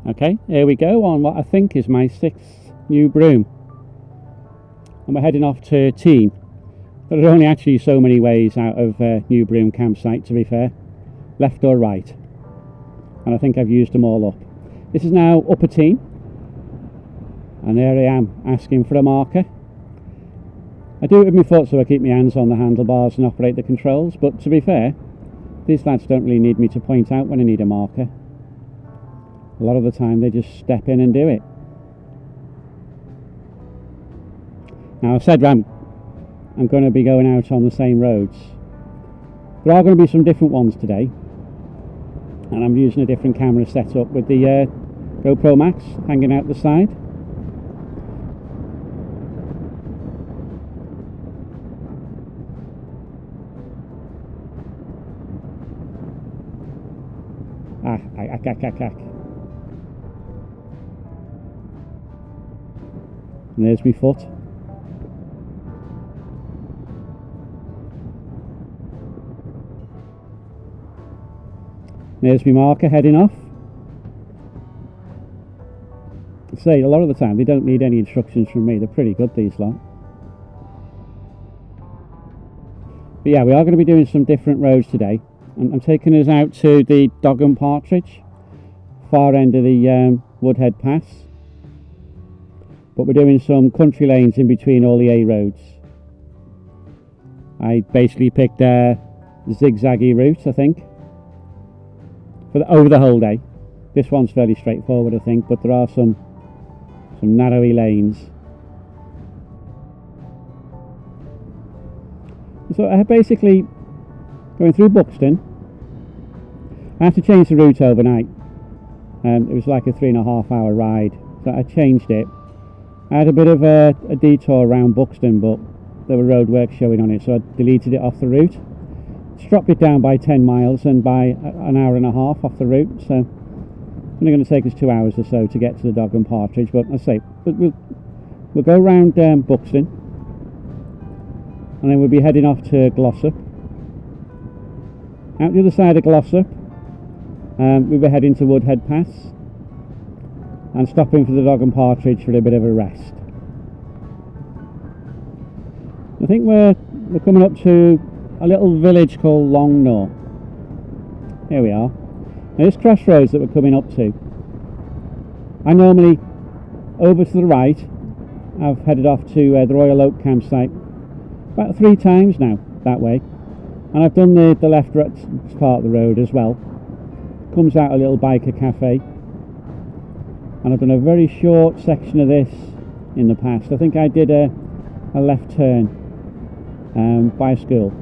Okay, here we go on what I think is my 6th new broom. And we're heading off to Teen. There are only actually so many ways out of New Broom campsite, to be fair. Left or right. And I think I've used them all up. This is now Upper Teen. And there I am, asking for a marker. I do it with my foot so I keep my hands on the handlebars and operate the controls. But to be fair, these lads don't really need me to point out when I need a marker. A lot of the time they just step in and do it. Now I've said I'm going to be going out on the same roads. There are going to be some different ones today. And I'm using a different camera setup with the GoPro Max hanging out the side. And there's my foot. There's my marker heading off. Say, a lot of the time they don't need any instructions from me. They're pretty good, these lot. But yeah, we are going to be doing some different roads today. I'm taking us out to the Dog and Partridge, far end of the Woodhead Pass. But we're doing some country lanes in between all the A roads. I basically picked a zigzaggy route, I think, for over the whole day. This one's fairly straightforward, I think, but there are some narrowy lanes. So I basically going through Buxton. I had to change the route overnight. It was like a 3.5 hour ride, so I changed it. I had a bit of a detour around Buxton, but there were roadworks showing on it, so I deleted it off the route. Dropped it down by 10 miles and by an hour and a half off the route, so it's only going to take us 2 hours or so to get to the Dog and Partridge. But I say we'll go around Buxton, and then we'll be heading off to Glossop. Out the other side of Glossop, we'll be heading to Woodhead Pass and stopping for the Dog and Partridge for a bit of a rest. I think we're coming up to a little village called Longnaw. Here we are. Now this crossroads that we're coming up to, I normally, over to the right, I've headed off to the Royal Oak campsite about 3 times now that way, and I've done the left part of the road as well. Comes out a little biker cafe, and I've done a very short section of this in the past. I think I did a left turn by a school.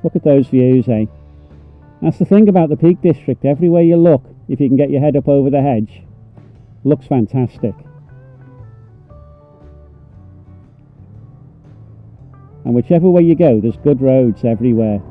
Look at those views, eh? That's the thing about the Peak District. Everywhere you look, if you can get your head up over the hedge, looks fantastic. And whichever way you go, there's good roads everywhere.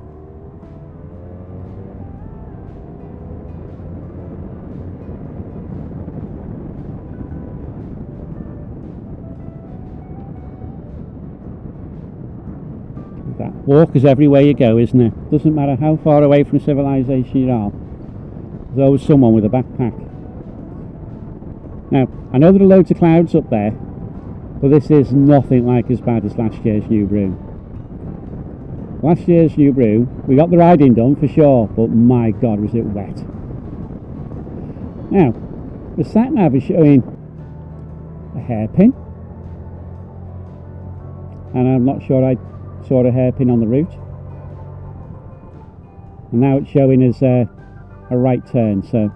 Walk is everywhere you go, isn't it? Doesn't matter how far away from civilization you are, there's always someone with a backpack. Now, I know there are loads of clouds up there, but this is nothing like as bad as last year's New Broom. Last year's New Broom, we got the riding done for sure, but my God, was it wet. Now, the sat-nav is showing a hairpin, and I'm not sure I saw a hairpin on the route, and now it's showing as a right turn, so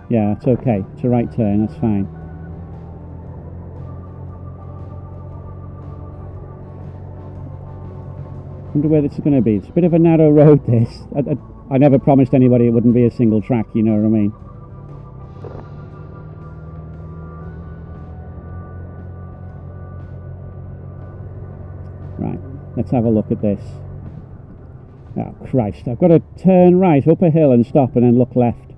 yeah, it's okay, it's a right turn, that's fine. Wonder where this is going to be. It's a bit of a narrow road, this. I never promised anybody it wouldn't be a single track, you know what I mean. Right, let's have a look at this. Oh Christ, I've got to turn right up a hill and stop and then look left.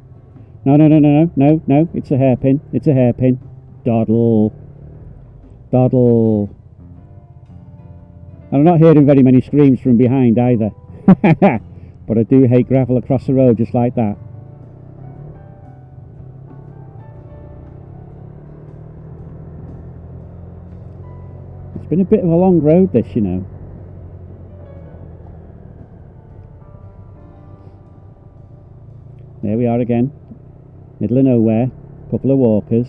No, no, no, no, no, no, no, it's a hairpin. It's a hairpin. Doddle. Doddle. And I'm not hearing very many screams from behind either. But I do hate gravel across the road just like that. It's been a bit of a long road this, you know. There we are again. Middle of nowhere. Couple of walkers.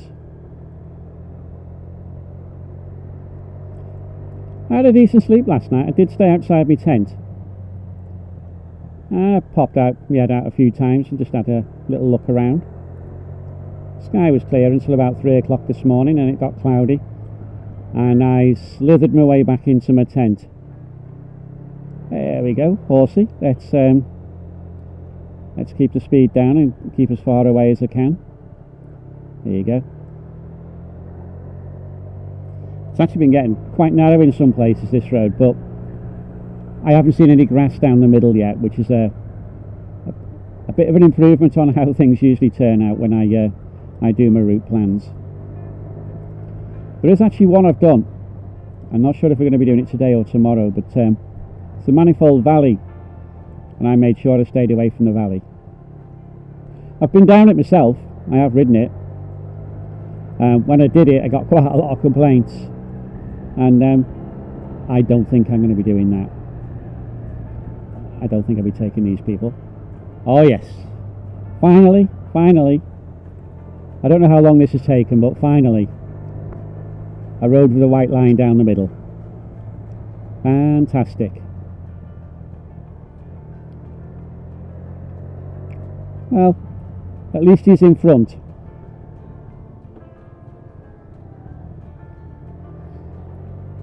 I had a decent sleep last night. I did stay outside my tent. I popped out my head out a few times and just had a little look around. Sky was clear until about 3 o'clock this morning, and it got cloudy, and I slithered my way back into my tent. There we go, horsey. Let's keep the speed down and keep as far away as I can. There you go. It's actually been getting quite narrow in some places, this road, but I haven't seen any grass down the middle yet, which is a bit of an improvement on how things usually turn out when I do my route plans. There is actually one I've done. I'm not sure if we're going to be doing it today or tomorrow, but it's a manifold valley, and I made sure I stayed away from the valley. I've been down it myself. I have ridden it. When I did it, I got quite a lot of complaints, and I don't think I'm going to be doing that. I don't think I'll be taking these people. Oh yes, finally. I don't know how long this has taken, but finally a road with a white line down the middle. Fantastic. Well, at least he's in front.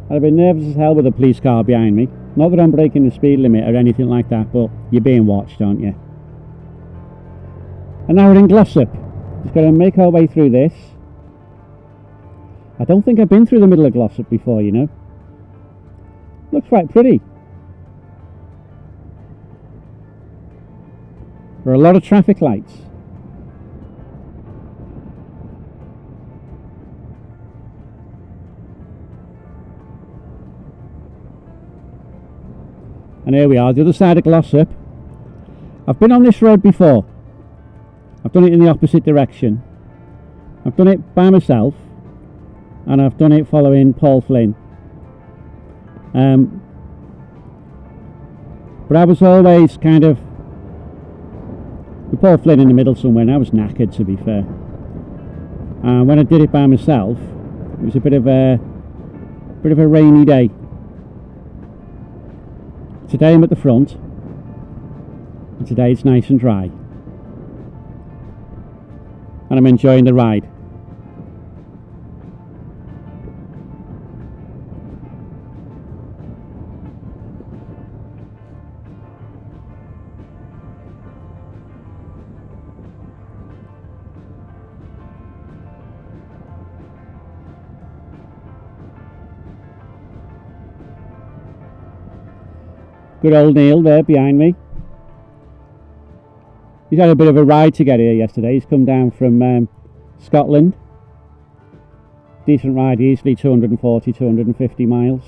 I'd have been nervous as hell with a police car behind me. Not that I'm breaking the speed limit or anything like that, but you're being watched, aren't you? And now we're in Glossop. Just got to make our way through this. I don't think I've been through the middle of Glossop before, you know. Looks quite pretty. There are a lot of traffic lights. And here we are, the other side of Glossop. I've been on this road before. I've done it in the opposite direction. I've done it by myself, and I've done it following Paul Flynn. But I was always kind of with Paul Flynn in the middle somewhere, and I was knackered, to be fair. When I did it by myself, it was a bit of a rainy day. Today I'm at the front, and today it's nice and dry, and I'm enjoying the ride. Good old Neil there behind me. He's had a bit of a ride to get here yesterday. He's come down from Scotland. Decent ride, easily 240, 250 miles.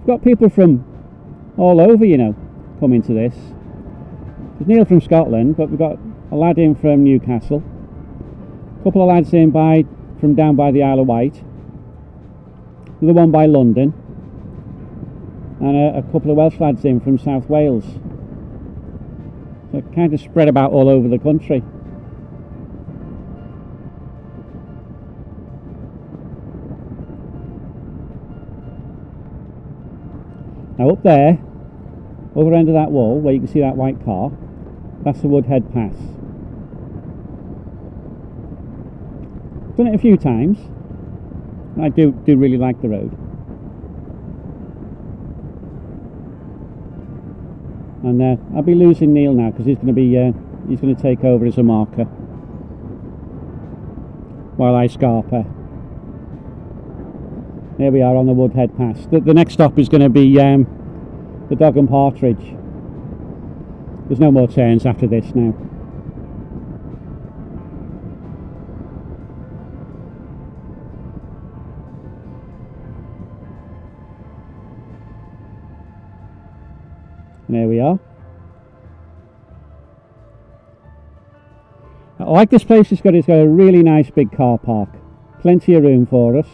We've got people from all over, you know, coming to this. There's Neil from Scotland, but we've got a lad in from Newcastle, a couple of lads in from down by the Isle of Wight, another one by London, and a couple of Welsh lads in from South Wales. So kind of spread about all over the country. Now up there, other end of that wall, where you can see that white car, that's the Woodhead Pass. Done it a few times. I do really like the road. And I'll be losing Neil now because he's going to take over as a marker while I scarper. There we are on the Woodhead Pass. The next stop is going to be the Dog and Partridge. There's no more turns after this now. And there we are. I like this place. It's got a really nice big car park. Plenty of room for us.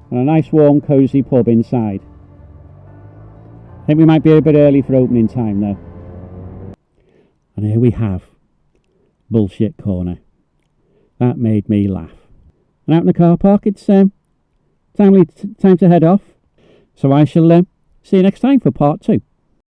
And a nice warm cosy pub inside. I think we might be a bit early for opening time though. And here we have Bullshit Corner. That made me laugh. And out in the car park it's time to head off. So I shall see you next time for part 2.